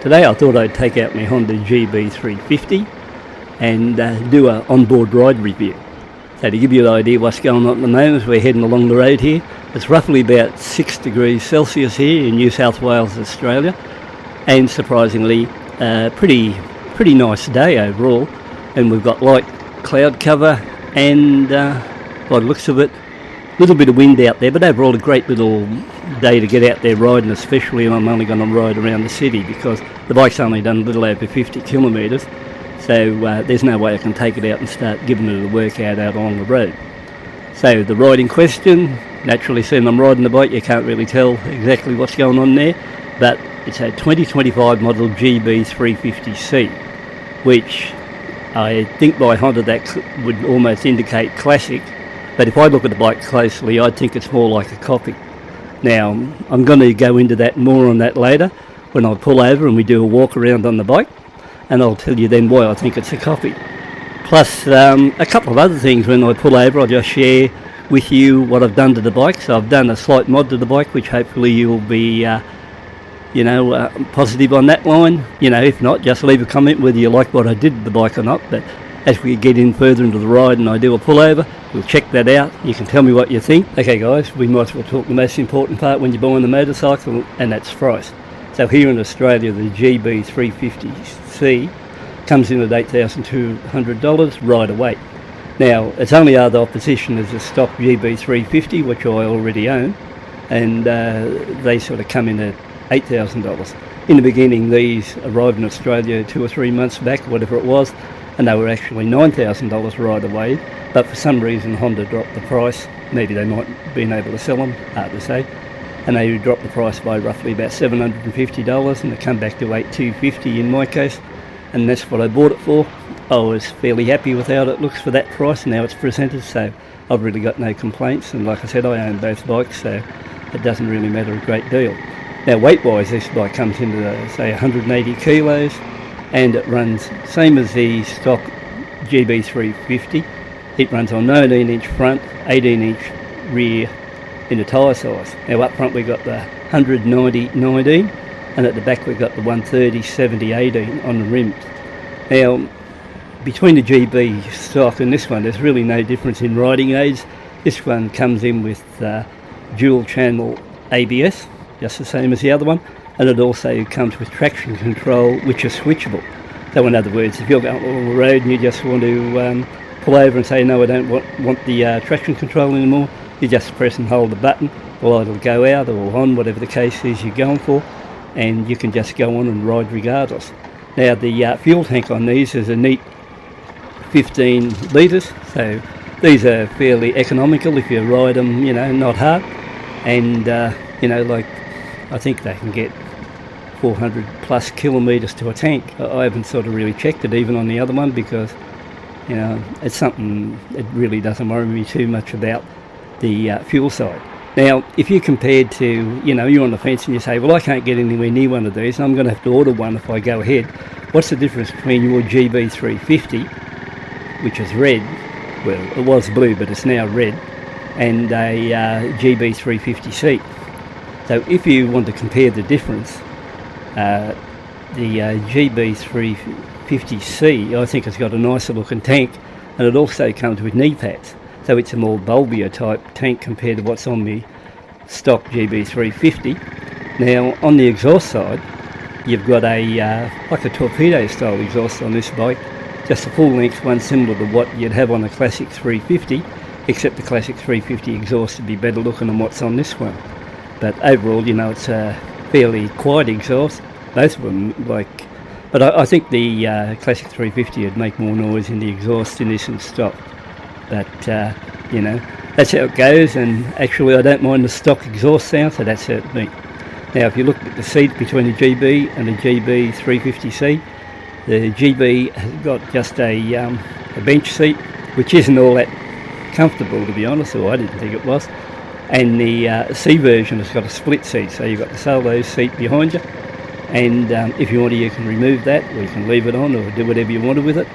Today I thought I'd take out my Honda GB350 and do an onboard ride review. So to give you an idea what's going on at the moment as we're heading along the road here, it's roughly about 6 degrees Celsius here in New South Wales, Australia, and surprisingly pretty nice day overall, and we've got light cloud cover and by the looks of it, a little bit of wind out there, but overall a great little day to get out there riding, especially when I'm only going to ride around the city because the bike's only done a little over 50 kilometres, so there's no way I can take it out and start giving it a workout out along the road. So the ride in question, naturally seeing I'm riding the bike you can't really tell exactly what's going on there, but it's a 2025 model GB350C, which I think by Honda that would almost indicate classic, but if I look at the bike closely I think it's more like a copy. Now I'm going to go into that more on that later when I pull over and we do a walk around on the bike, and I'll tell you then why I think it's a copy. Plus a couple of other things when I pull over. I'll just share with you what I've done to the bike. So I've done a slight mod to the bike which hopefully you'll be positive on that line. If not, just leave a comment whether you like what I did to the bike or not. But as we get in further into the ride and I do a pullover, we'll check that out. You can tell me what you think. Okay guys, we might as well talk the most important part when you're buying the motorcycle, and that's price. So here in Australia the GB350C comes in at $8,200 right away. Now its only other opposition is a stock GB350 which I already own, and they sort of come in at $8,000. In the beginning these arrived in Australia 2 or 3 months back, whatever it was, and they were actually $9,000 right away, but for some reason Honda dropped the price. Maybe they might have been able to sell them, hard to say, and they dropped the price by roughly about $750, and it come back to $8,250 in my case, and that's what I bought it for. I was fairly happy with how it looks for that price and how it's presented, so I've really got no complaints, and like I said I own both bikes, so it doesn't really matter a great deal. Now weight wise this bike comes into say 180 kilos, and it runs same as the stock GB350. It runs on 19-inch front, 18-inch rear in the tyre size. Now up front we've got the 190/19, and at the back we've got the 130/70/18 on the rims. Now between the GB stock and this one there's really no difference in riding aids. This one comes in with dual channel ABS, just the same as the other one, and it also comes with traction control which is switchable. So in other words, if you're going along the road and you just want to pull over and say no I don't want the traction control anymore, you just press and hold the button, the light will go out or on, whatever the case is you're going for, and you can just go on and ride regardless. Now the fuel tank on these is a neat 15 litres, so these are fairly economical if you ride them, not hard, and like I think they can get 400 plus kilometres to a tank. I haven't sort of really checked it even on the other one because it's something it really doesn't worry me too much about the fuel side. Now if you compared to you're on the fence and you say, well I can't get anywhere near one of these and I'm going to have to order one if I go ahead, what's the difference between your GB350, which is red, well it was blue but it's now red, and a GB350C? So if you want to compare the difference, the GB350C I think has got a nicer looking tank, and it also comes with knee pads, so it's a more bulbier type tank compared to what's on the stock GB350. Now on the exhaust side you've got a like a torpedo style exhaust on this bike, just a full length one similar to what you'd have on a classic 350, except the classic 350 exhaust would be better looking than what's on this one. But overall it's a fairly quiet exhaust, both of them, but I think the classic 350 would make more noise in the exhaust in this and stock. But that's how it goes, and actually I don't mind the stock exhaust sound, so that's it me. Now if you look at the seat between the GB and the GB350C, the GB has got just a bench seat, which isn't all that comfortable to be honest, or I didn't think it was. And the C version has got a split seat, so you've got the solo seat behind you, and if you want to you can remove that, or you can leave it on, or do whatever you want with it.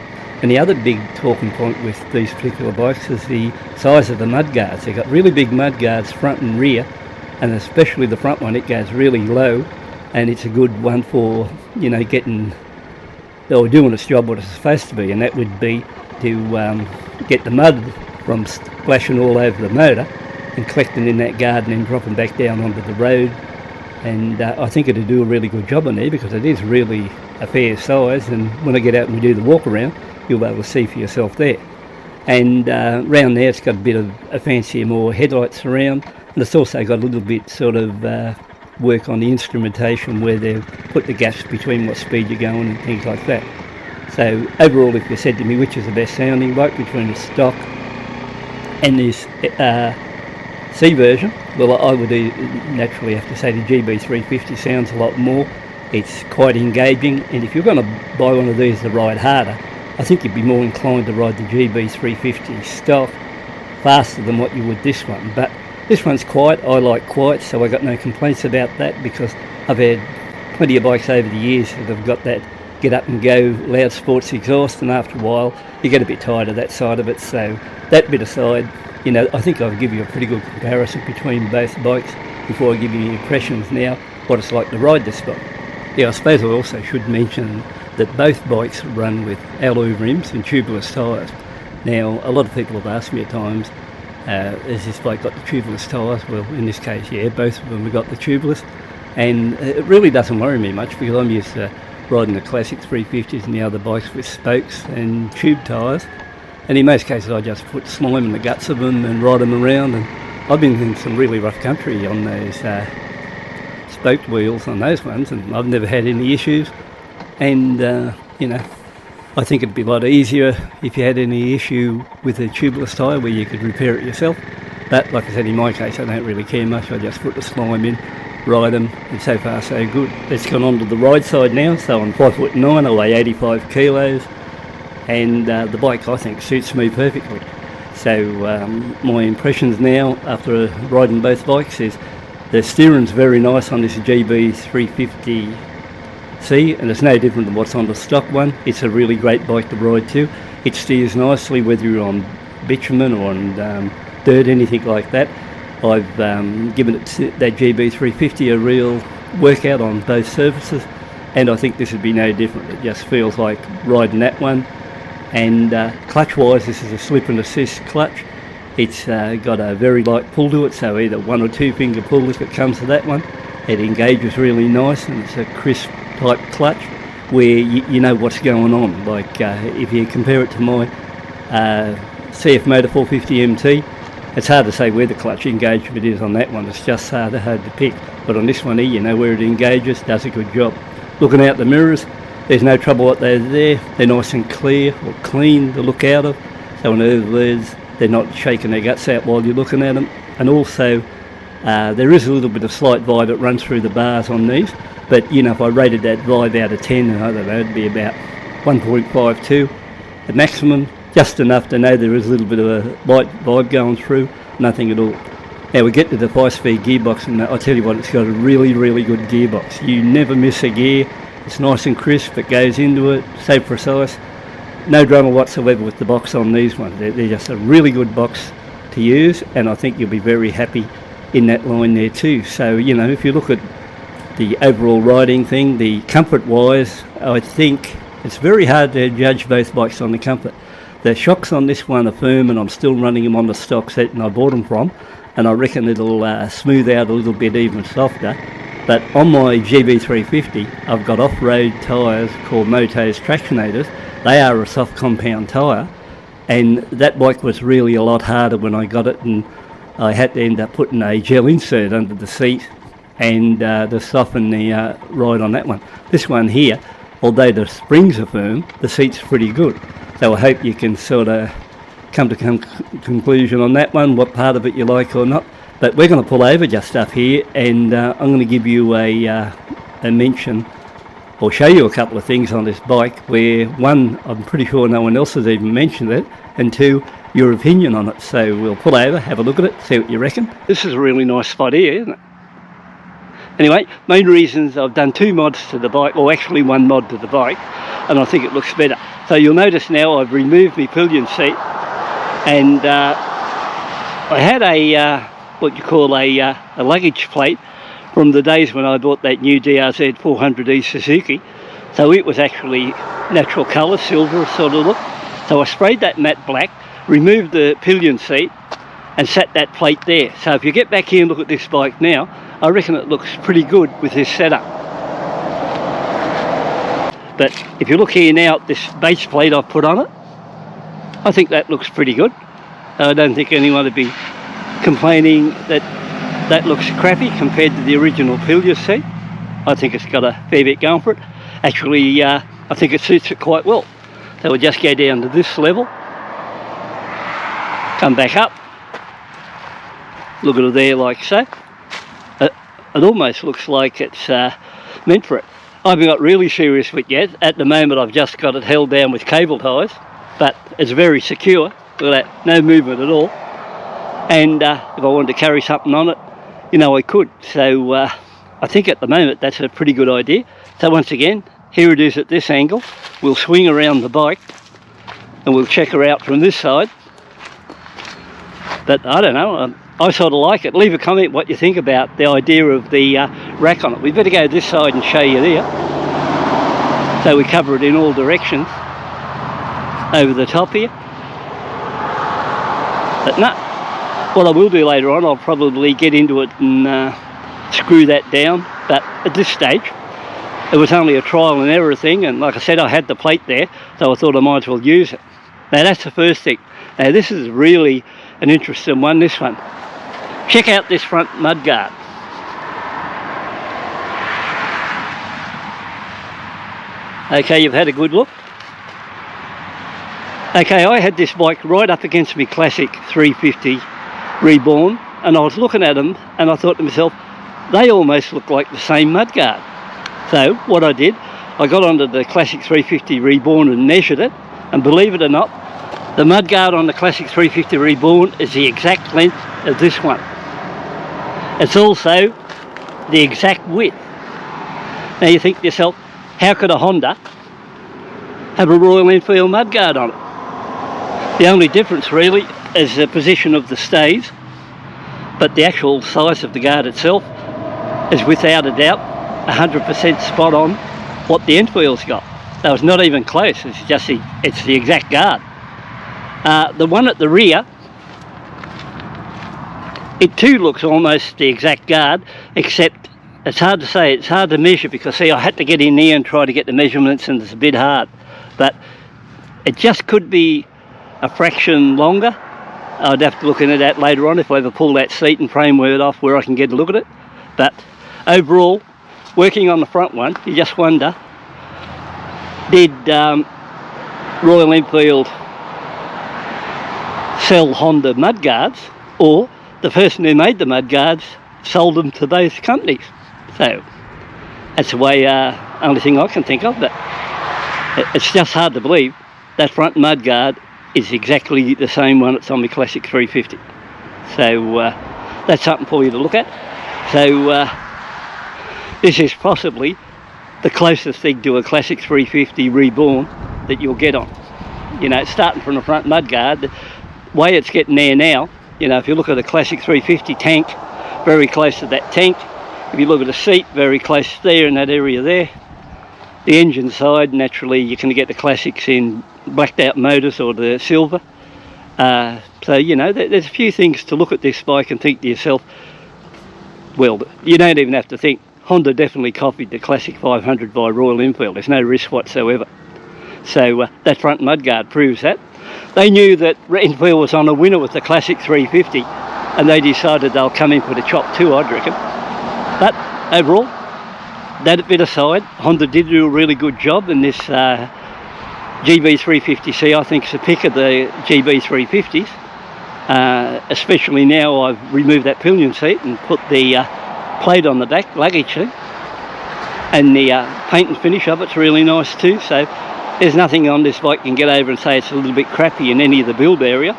And the other big talking point with these particular bikes is the size of the mudguards. They've got really big mudguards front and rear, and especially the front one, it goes really low, and it's a good one for, you know, getting or doing its job what it's supposed to be, and that would be to get the mud from splashing all over the motor and collecting in that garden and dropping back down onto the road. And I think it'll do a really good job on there, because it is really a fair size, and when I get out and we do the walk around, you'll be able to see for yourself there. And round there it's got a bit of a fancier more headlights around, and it's also got a little bit sort of work on the instrumentation where they've put the gaps between what speed you're going and things like that. So overall, if you said to me which is the best sounding bike between the stock and this C version, well, I would naturally have to say the GB350 sounds a lot more. It's quite engaging, and if you're going to buy one of these to ride harder, I think you'd be more inclined to ride the GB350 stock faster than what you would this one. But this one's quiet. I like quiet, so I got no complaints about that, because I've had plenty of bikes over the years that have got that get up and go loud sports exhaust, and after a while you get a bit tired of that side of it. So that bit aside, you know, I think I'll give you a pretty good comparison between both bikes before I give you impressions now what it's like to ride this bike. Yeah, I suppose I also should mention that both bikes run with alloy rims and tubeless tyres. Now, a lot of people have asked me at times, has this bike got the tubeless tyres? Well, in this case, yeah, both of them have got the tubeless, and it really doesn't worry me much, because I'm used to riding the classic 350s and the other bikes with spokes and tube tyres, and in most cases I just put slime in the guts of them and ride them around. And I've been in some really rough country on those spoked wheels on those ones, and I've never had any issues. And you know, I think it'd be a lot easier if you had any issue with a tubeless tyre where you could repair it yourself. But like I said, in my case, I don't really care much. I just put the slime in, ride them, and so far so good. Let's go on to the ride side now. So I'm 5'9", I weigh 85 kilos, and the bike I think suits me perfectly. So my impressions now after riding both bikes is the steering's very nice on this GB350C, and it's no different than what's on the stock one. It's a really great bike to ride too. It steers nicely whether you're on bitumen or on dirt, anything like that. I've given it that GB350 a real workout on both surfaces, and I think this would be no different. It just feels like riding that one. And clutch wise, this is a slip and assist clutch. It's got a very light pull to it, so either 1 or 2 finger pull if it comes to that one. It engages really nice, and it's a crisp type clutch where you know what's going on. Like if you compare it to my CF Motor 450 MT, it's hard to say where the clutch engagement is on that one. It's just hard to pick. But on this one here, you know where it engages, does a good job. Looking out the mirrors, there's no trouble what they're there. They're nice and clear or clean to look out of. So in other words, they're not shaking their guts out while you're looking at them. And also, there is a little bit of slight vibe that runs through the bars on these. But, you know, if I rated that vibe out of 10, I don't know, it'd be about 1.52 at maximum. Just enough to know there is a little bit of a light vibe going through, nothing at all. Now we get to the 5-speed gearbox, and I tell you what, it's got a really, really good gearbox. You never miss a gear. It's nice and crisp, it goes into it, so precise. No drama whatsoever with the box on these ones. They're just a really good box to use, and I think you'll be very happy in that line there too. So, you know, if you look at the overall riding thing, the comfort-wise, I think it's very hard to judge both bikes on the comfort. The shocks on this one are firm, and I'm still running them on the stock set and I bought them from, and I reckon it'll smooth out a little bit even softer. But on my GB350, I've got off-road tyres called Moto's Tractionators. They are a soft compound tyre, and that bike was really a lot harder when I got it, and I had to end up putting a gel insert under the seat and to soften the ride on that one. This one here, although the springs are firm, the seat's pretty good. So I hope you can sort of come to conclusion on that one, what part of it you like or not. But we're going to pull over just up here, and I'm going to give you a mention or show you a couple of things on this bike where, one, I'm pretty sure no one else has even mentioned it, and two, your opinion on it. So we'll pull over, have a look at it, see what you reckon. This is a really nice spot here, isn't it? Anyway, main reasons, I've done 2 mods to the bike, or actually 1 mod to the bike, and I think it looks better. So you'll notice now I've removed my pillion seat, and I had a what you call a luggage plate from the days when I bought that new DRZ 400E Suzuki. So it was actually natural colour, silver sort of look. So I sprayed that matte black, removed the pillion seat and sat that plate there. So if you get back here and look at this bike now, I reckon it looks pretty good with this setup. But if you look here now at this base plate I've put on it, I think that looks pretty good. I don't think anyone would be complaining that that looks crappy compared to the original pillion seat. I think it's got a fair bit going for it. Actually, I think it suits it quite well. So we'll just go down to this level, come back up, look at it there like so. It almost looks like it's meant for it. I haven't got really serious with it yet. At the moment I've just got it held down with cable ties, but it's very secure. Look at that, no movement at all. And if I wanted to carry something on it, you know, I could. So I think at the moment that's a pretty good idea. So once again, here it is at this angle. We'll swing around the bike and we'll check her out from this side. But I don't know, I sort of like it. Leave a comment what you think about the idea of the rack on it. We better go this side and show you there. So we cover it in all directions over the top here. But no, what I will do later on, I'll probably get into it and screw that down. But at this stage, it was only a trial and error thing, and like I said, I had the plate there, so I thought I might as well use it. Now that's the first thing. Now this is really an interesting one, this one. Check out this front mudguard. Okay, you've had a good look. Okay, I had this bike right up against my classic 350 Reborn, and I was looking at them and I thought to myself, they almost look like the same mudguard. So what I did, I got onto the classic 350 Reborn and measured it, and believe it or not, the mudguard on the classic 350 Reborn is the exact length of this one. It's also the exact width. Now you think to yourself, how could a Honda have a Royal Enfield mudguard on it? The only difference really is the position of the stays, but the actual size of the guard itself is without a doubt 100% spot on what the Enfield's got. So it's not even close, it's just it's the exact guard. The one at the rear, it too looks almost the exact guard, except it's hard to say, it's hard to measure, because see, I had to get in there and try to get the measurements, and it's a bit hard. But it just could be a fraction longer. I'd have to look into that later on if I ever pull that seat and framework off where I can get a look at it. But overall, working on the front one, you just wonder, did Royal Enfield sell Honda mudguards, or the person who made the mudguards sold them to both companies? So that's the way, only thing I can think of. But it's just hard to believe that front mudguard is exactly the same one that's on my classic 350. So that's something for you to look at. So this is possibly the closest thing to a classic 350 Reborn that you'll get on. You know, starting from the front mudguard, the way it's getting there now, you know, if you look at a classic 350 tank, very close to that tank. If you look at the seat, very close there in that area there. The engine side, naturally you can get the classics in blacked out motors or the silver. So, you know, there's a few things to look at this bike and think to yourself, well, you don't even have to think. Honda definitely copied the classic 500 by Royal Enfield. There's no risk whatsoever. So that front mudguard proves that. They knew that Enfield was on a winner with the classic 350, and they decided they'll come in for the chop too, I'd reckon. But overall, that bit aside, Honda did do a really good job in this GB350C. I think it's a pick of the GB350s, especially now I've removed that pillion seat and put the plate on the back, luggage seat, and the paint and finish of it's really nice too. So there's nothing on this bike can get over and say it's a little bit crappy in any of the build area.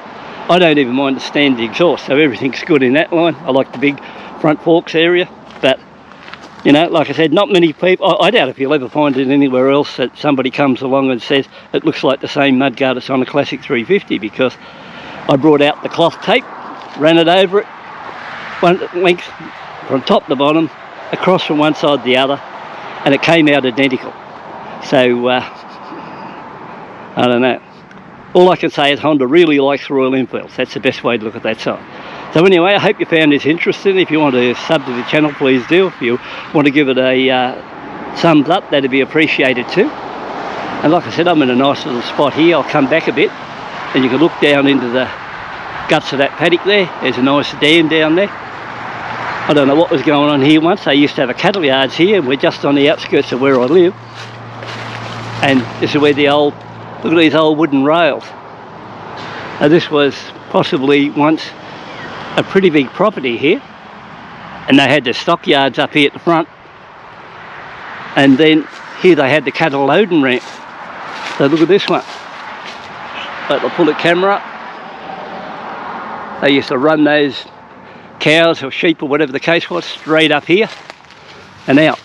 I don't even mind the standard exhaust, so everything's good in that line. I like the big front forks area, but you know, like I said, not many people, I doubt if you'll ever find it anywhere else that somebody comes along and says it looks like the same mudguard that's on a classic 350, because I brought out the cloth tape, ran it over it, one length from top to bottom, across from one side to the other, and it came out identical. So I don't know. All I can say is Honda really likes Royal Enfields. That's the best way to look at that side. So anyway, I hope you found this interesting. If you want to sub to the channel, please do. If you want to give it a thumbs up, that'd be appreciated too. And like I said, I'm in a nice little spot here. I'll come back a bit and you can look down into the guts of that paddock there. There's a nice dam down there. I don't know what was going on here once. They used to have a cattle yards here, and we're just on the outskirts of where I live. And this is where the old, look at these old wooden rails. Now this was possibly once a pretty big property here, and they had the stockyards up here at the front, and then here they had the cattle loading ramp. So look at this one. But I'll pull the camera up. They used to run those cows or sheep or whatever the case was straight up here and out.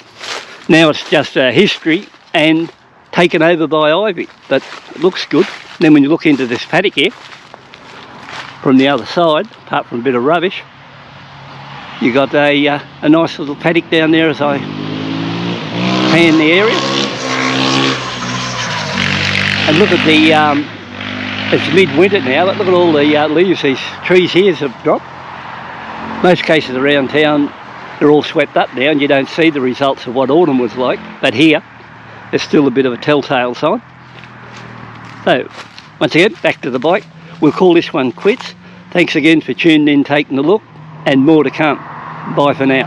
Now it's just history and taken over by ivy, but it looks good. Then when you look into this paddock here from the other side, apart from a bit of rubbish, you got a nice little paddock down there as I pan the area. And look at the it's mid-winter now, but look at all the leaves these trees here have dropped. Most cases around town, they're all swept up now and you don't see the results of what autumn was like. But here, there's still a bit of a telltale sign. So, once again, back to the bike. We'll call this one quits. Thanks again for tuning in, taking a look, and more to come. Bye for now.